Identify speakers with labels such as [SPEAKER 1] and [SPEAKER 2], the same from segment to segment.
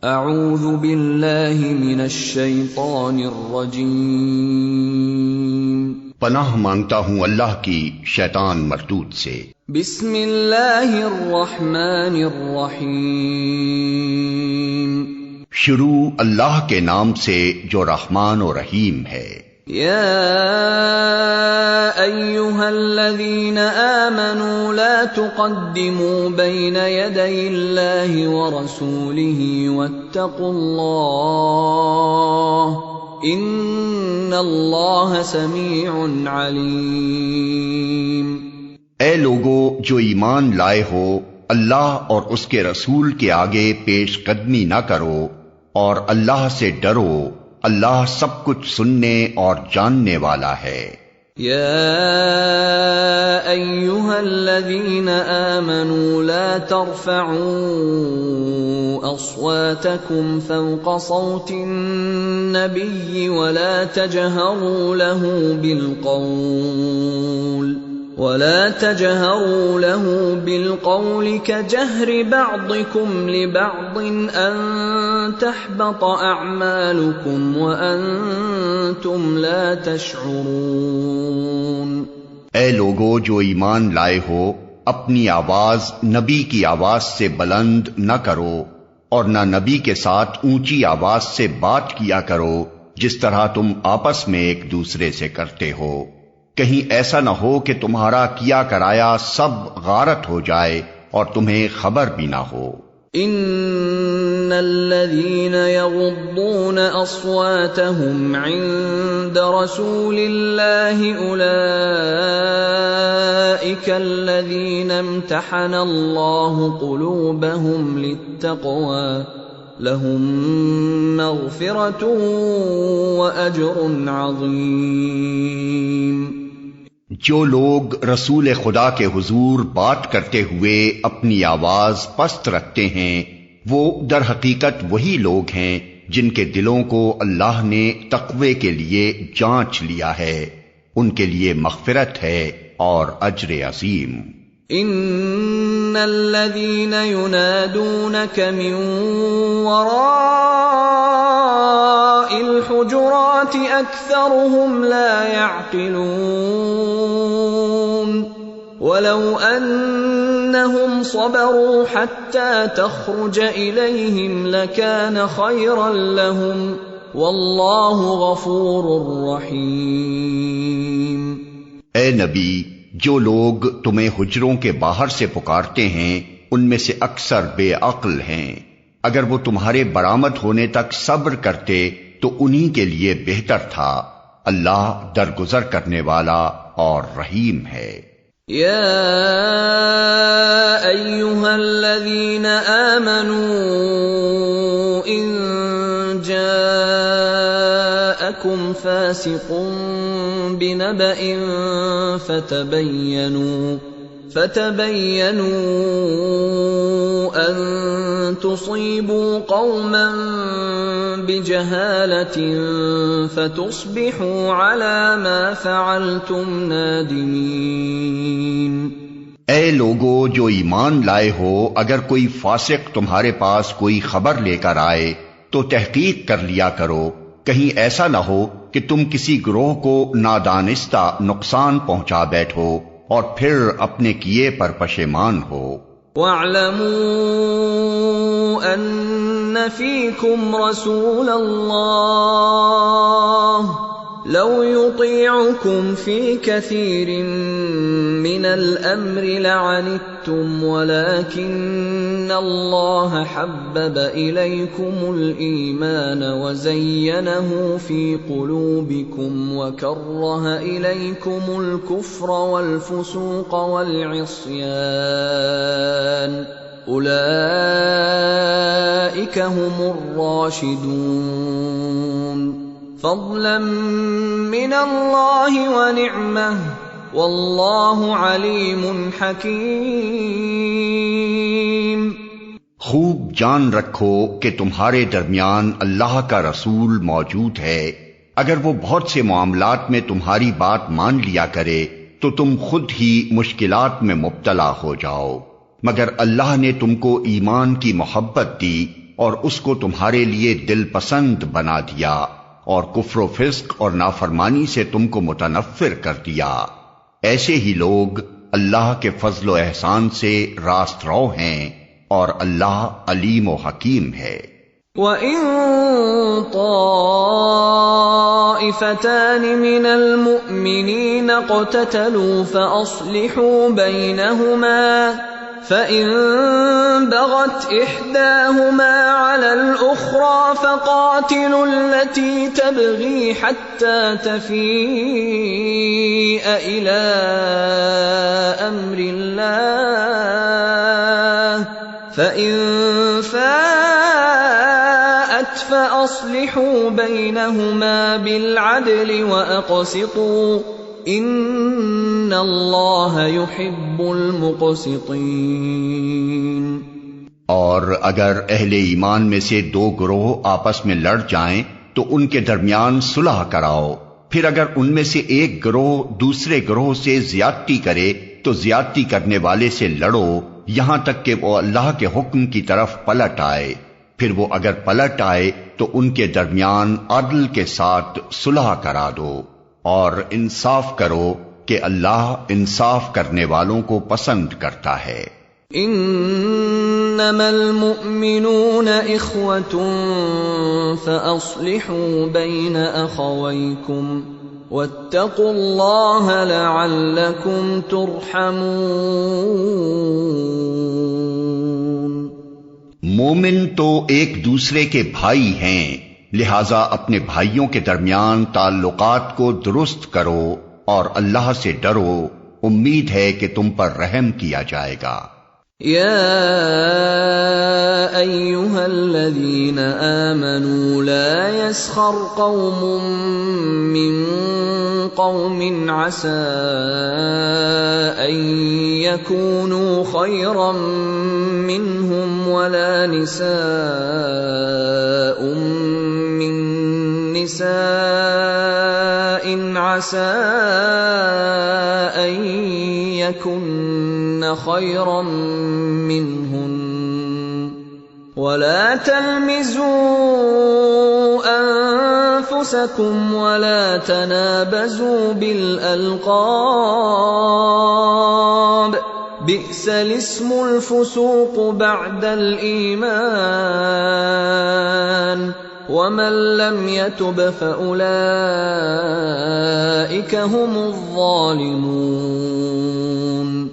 [SPEAKER 1] اعوذ باللہ من الشیطان الرجیم،
[SPEAKER 2] پناہ مانگتا ہوں اللہ کی شیطان مردود سے۔
[SPEAKER 1] بسم اللہ الرحمن الرحیم،
[SPEAKER 2] شروع اللہ کے نام سے جو رحمان و رحیم ہے۔
[SPEAKER 1] یا ایہا الذین آمنوا لا تقدموا بین یدی اللہ ورسولہ واتقوا اللہ ان اللہ سمیع علیم۔
[SPEAKER 2] اے لوگو جو ایمان لائے ہو، اللہ اور اس کے رسول کے آگے پیش قدمی نہ کرو اور اللہ سے ڈرو، اللہ سب کچھ سننے اور جاننے والا ہے۔
[SPEAKER 1] یا ایہا الذین آمنوا لا ترفعوا اصواتکم فوق صوت النبی ولا تجہروا له بالقول كجهر بعضكم لبعض ان تحبط اعمالكم وانتم لا تشعرون۔
[SPEAKER 2] اے لوگو جو ایمان لائے ہو، اپنی آواز نبی کی آواز سے بلند نہ کرو اور نہ نبی کے ساتھ اونچی آواز سے بات کیا کرو جس طرح تم آپس میں ایک دوسرے سے کرتے ہو، کہیں ایسا نہ ہو کہ تمہارا کیا کرایا سب غارت ہو جائے اور تمہیں خبر بھی نہ ہو۔
[SPEAKER 1] ان الذين يغضون اصواتهم عند رسول الله اولئك الذين امتحن الله قلوبهم للتقوى لهم مغفرة واجر عظيم۔
[SPEAKER 2] جو لوگ رسول خدا کے حضور بات کرتے ہوئے اپنی آواز پست رکھتے ہیں، وہ در حقیقت وہی لوگ ہیں جن کے دلوں کو اللہ نے تقوی کے لیے جانچ لیا ہے، ان کے لیے مغفرت ہے اور اجر عظیم۔
[SPEAKER 1] ان الذين ينادونك من وراء الحجرات اكثرهم لا يعقلون ولو انهم صبروا حتى تخرج اليهم لكان خيرا لهم والله غفور رحيم۔
[SPEAKER 2] اے نبی، جو لوگ تمہیں حجروں کے باہر سے پکارتے ہیں ان میں سے اکثر بے عقل ہیں، اگر وہ تمہارے برآمد ہونے تک صبر کرتے تو انہی کے لیے بہتر تھا، اللہ درگزر کرنے والا اور رحیم ہے۔
[SPEAKER 1] یا ایہا الذین آمنوا ان جاءکم فاسق بنبأ فتبینوا ان تصیبوا قوما بجہالة فتصبحوا على ما فعلتم نادمین۔
[SPEAKER 2] اے لوگو جو ایمان لائے ہو، اگر کوئی فاسق تمہارے پاس کوئی خبر لے کر آئے تو تحقیق کر لیا کرو، کہیں ایسا نہ ہو کہ تم کسی گروہ کو نادانستہ نقصان پہنچا بیٹھو اور پھر اپنے کیے پر پشیمان ہو۔
[SPEAKER 1] وَاعْلَمُوا أَنَّ فِيكُمْ رَسُولَ اللَّهِ لَوْ يُطِيعُكُمْ فِي كَثِيرٍ مِّنَ الْأَمْرِ لَعَنِتُّمْ وَلَكِنَّ اللَّهَ حَبَّبَ إِلَيْكُمُ الْإِيمَانَ وَزَيَّنَهُ فِي قُلُوبِكُمْ وَكَرَّهَ إِلَيْكُمُ الْكُفْرَ وَالْفُسُوقَ وَالْعِصْيَانَ أُولَئِكَ هُمُ الرَّاشِدُونَ فضلا من اللہ ونعمہ واللہ علیم حکیم۔
[SPEAKER 2] خوب جان رکھو کہ تمہارے درمیان اللہ کا رسول موجود ہے، اگر وہ بہت سے معاملات میں تمہاری بات مان لیا کرے تو تم خود ہی مشکلات میں مبتلا ہو جاؤ، مگر اللہ نے تم کو ایمان کی محبت دی اور اس کو تمہارے لیے دل پسند بنا دیا اور کفر و فسق اور نافرمانی سے تم کو متنفر کر دیا، ایسے ہی لوگ اللہ کے فضل و احسان سے راست رو ہیں اور اللہ علیم و حکیم ہے۔
[SPEAKER 1] وَإِن طَائِفَتَانِ مِنَ الْمُؤْمِنِينَ اقْتَتَلُوا فَأَصْلِحُوا بَيْنَهُمَا فَإِن بَغَتْ إِحْدَاهُمَا عَلَى الْأُخْرَى فَقَاتِلُوا الَّتِي تَبْغِي حَتَّى تَفِيءَ إِلَى أَمْرِ اللَّهِ فَإِن فَاءَتْ فَأَصْلِحُوا بَيْنَهُمَا بِالْعَدْلِ وَأَقْسِطُوا ان اللہ یحب المقسطین۔
[SPEAKER 2] اور اگر اہل ایمان میں سے دو گروہ آپس میں لڑ جائیں تو ان کے درمیان صلح کراؤ، پھر اگر ان میں سے ایک گروہ دوسرے گروہ سے زیادتی کرے تو زیادتی کرنے والے سے لڑو یہاں تک کہ وہ اللہ کے حکم کی طرف پلٹ آئے، پھر وہ اگر پلٹ آئے تو ان کے درمیان عدل کے ساتھ صلح کرا دو اور انصاف کرو کہ اللہ انصاف کرنے والوں کو پسند کرتا ہے۔
[SPEAKER 1] انما المؤمنون اخوة فاصلحوا بین اخویکم واتقوا اللہ لعلکم ترحمون۔
[SPEAKER 2] مومن تو ایک دوسرے کے بھائی ہیں، لہذا اپنے بھائیوں کے درمیان تعلقات کو درست کرو اور اللہ سے ڈرو، امید ہے کہ تم پر رحم کیا جائے گا۔
[SPEAKER 1] یا ایھا الذین آمنوا لا یسخر قوم من قوم عسى ان یکونوا خیرا منهم ولا نساء من نساء عسى ان يكن خيرا منهن ولا تلمزوا انفسكم ولا تنابزوا بالالقاب بئس الاسم الفسوق بعد الايمان ومن لم يتب فأولئك هم الظالمون۔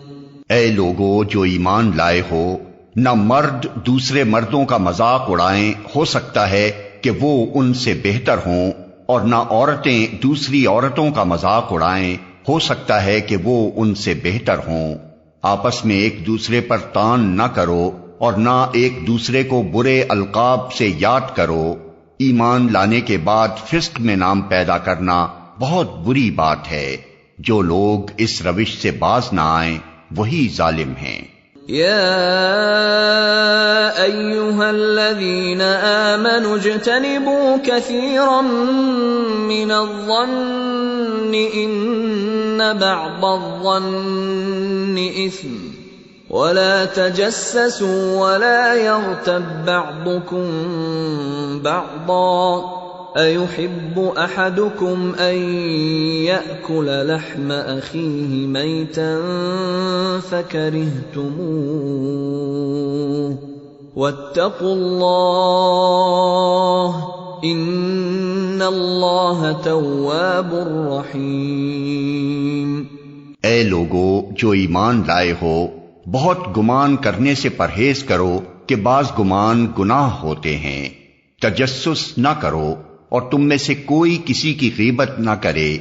[SPEAKER 2] اے لوگو جو ایمان لائے ہو، نہ مرد دوسرے مردوں کا مذاق اڑائیں، ہو سکتا ہے کہ وہ ان سے بہتر ہوں، اور نہ عورتیں دوسری عورتوں کا مذاق اڑائیں، ہو سکتا ہے کہ وہ ان سے بہتر ہوں۔ آپس میں ایک دوسرے پر طعن نہ کرو اور نہ ایک دوسرے کو برے القاب سے یاد کرو۔ ایمان لانے کے بعد فسق میں نام پیدا کرنا بہت بری بات ہے۔ جو لوگ اس روش سے باز نہ آئیں وہی ظالم ہیں۔
[SPEAKER 1] یا ایھا الذین آمنوا اجتنبوا کثیرا من الظن ان بعض الظن اثم ولا تجسسوا ولا يغتب بعضكم بعضا أيحب أحدكم أن يأكل لحم أخيه ميتا فكرهتموه واتقوا الله إن الله تواب رحيم۔
[SPEAKER 2] اے لوگو جو ایمان لائے ہو، بہت گمان کرنے سے پرہیز کرو کہ بعض گمان گناہ ہوتے ہیں۔ تجسس نہ کرو اور تم میں سے کوئی کسی کی غیبت نہ کرے۔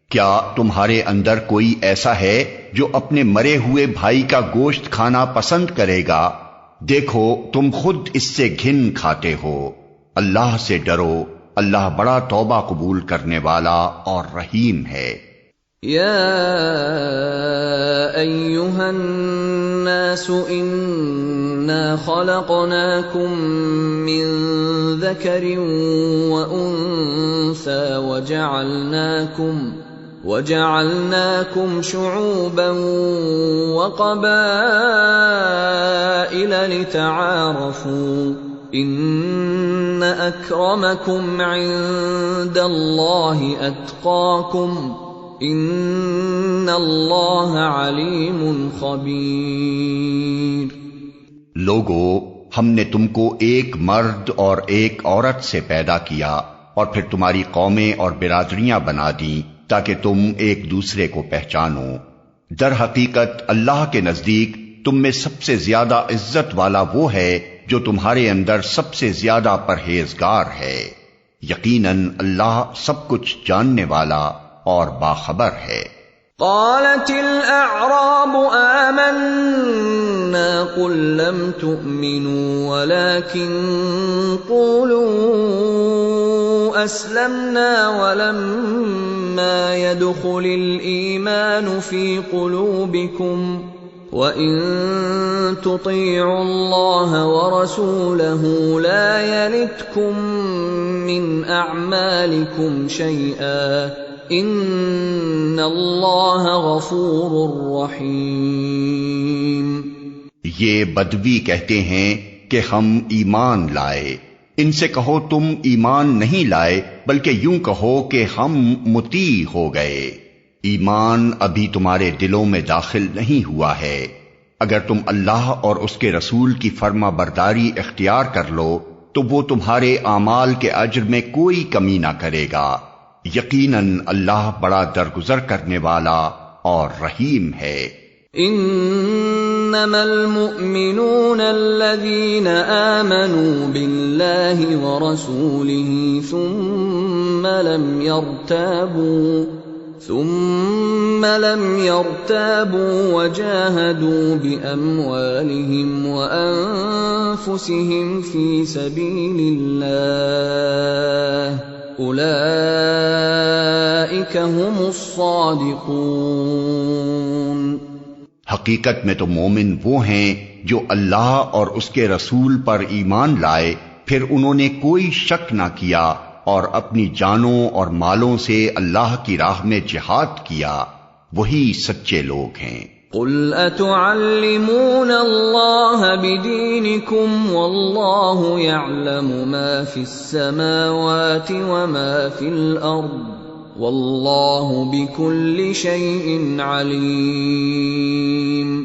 [SPEAKER 2] کیا تمہارے اندر کوئی ایسا ہے جو اپنے مرے ہوئے بھائی کا گوشت کھانا پسند کرے گا؟ دیکھو تم خود اس سے گھن کھاتے ہو۔ اللہ سے ڈرو، اللہ بڑا توبہ قبول کرنے والا اور رحیم ہے۔
[SPEAKER 1] یا ایھا الناس انا خلقناکم من ذکر وانثى وجعلناکم شعوبا وقبائل لتعارفوا ان اکرمکم عند اللہ اتقاکم ان اللہ علیم خبیر۔
[SPEAKER 2] لوگو، ہم نے تم کو ایک مرد اور ایک عورت سے پیدا کیا اور پھر تمہاری قومیں اور برادریاں بنا دیں تاکہ تم ایک دوسرے کو پہچانو۔ در حقیقت اللہ کے نزدیک تم میں سب سے زیادہ عزت والا وہ ہے جو تمہارے اندر سب سے زیادہ پرہیزگار ہے۔ یقیناً اللہ سب کچھ جاننے والا اور باخبر ہے۔
[SPEAKER 1] قالت الاعراب آمنا قل لم تؤمنوا ولكن قولوا اسلمنا ولما يدخل الايمان في قلوبكم وَإِن تُطِيعُوا اللَّهَ وَرَسُولَهُ لَا يَلِتْكُم مِّنْ أَعْمَالِكُمْ شَيْئًا إِنَّ اللَّهَ غَفُورٌ رَّحِيمٌ۔
[SPEAKER 2] یہ بدوی کہتے ہیں کہ ہم ایمان لائے۔ ان سے کہو تم ایمان نہیں لائے بلکہ یوں کہو کہ ہم مطیع ہو گئے۔ ایمان ابھی تمہارے دلوں میں داخل نہیں ہوا ہے۔ اگر تم اللہ اور اس کے رسول کی فرما برداری اختیار کر لو تو وہ تمہارے اعمال کے اجر میں کوئی کمی نہ کرے گا۔ یقیناً اللہ بڑا درگزر کرنے والا اور رحیم ہے۔
[SPEAKER 1] انما المؤمنون الذين آمنوا بالله ورسوله ثم لم يرتابوا وجاهدوا بأموالهم وأنفسهم في سبيل الله أولئك هم الصادقون۔
[SPEAKER 2] حقیقت میں تو مومن وہ ہیں جو اللہ اور اس کے رسول پر ایمان لائے، پھر انہوں نے کوئی شک نہ کیا اور اپنی جانوں اور مالوں سے اللہ کی راہ میں جہاد کیا، وہی سچے لوگ ہیں۔
[SPEAKER 1] قل اتعلمون اللہ بدینکم واللہ یعلم ما فی السماوات وما فی الارض واللہ بکل شیء علیم۔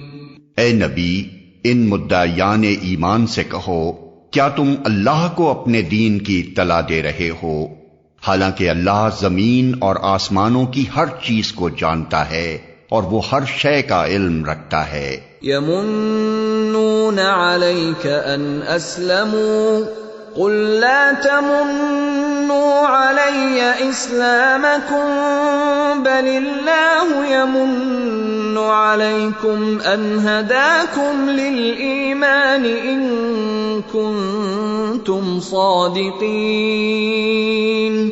[SPEAKER 2] اے نبی، ان مدعیان ایمان سے کہو کیا تم اللہ کو اپنے دین کی اطلاع دے رہے ہو، حالانکہ اللہ زمین اور آسمانوں کی ہر چیز کو جانتا ہے اور وہ ہر شے کا علم رکھتا ہے۔
[SPEAKER 1] یمنون علیک ان اسلموا قل لا تمنوا علی اسلامکم بل اللہ یمن علیکم ان ہداکم للایمان ان کنتم صادقین۔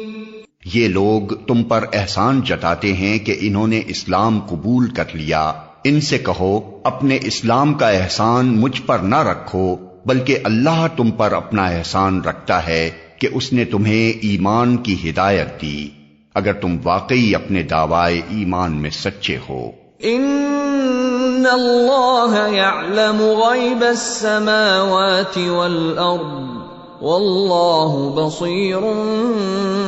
[SPEAKER 2] یہ لوگ تم پر احسان جتاتے ہیں کہ انہوں نے اسلام قبول کر لیا۔ ان سے کہو اپنے اسلام کا احسان مجھ پر نہ رکھو بلکہ اللہ تم پر اپنا احسان رکھتا ہے کہ اس نے تمہیں ایمان کی ہدایت دی، اگر تم واقعی اپنے دعوائے ایمان میں سچے ہو۔
[SPEAKER 1] ان اللہ یعلم غیب السماوات والارض واللہ بصیر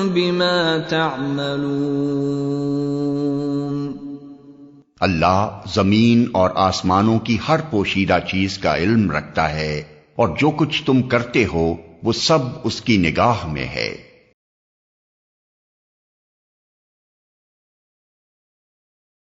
[SPEAKER 1] بما تعملون۔
[SPEAKER 2] اللہ زمین اور آسمانوں کی ہر پوشیدہ چیز کا علم رکھتا ہے اور جو کچھ تم کرتے ہو وہ سب اس کی نگاہ میں ہے۔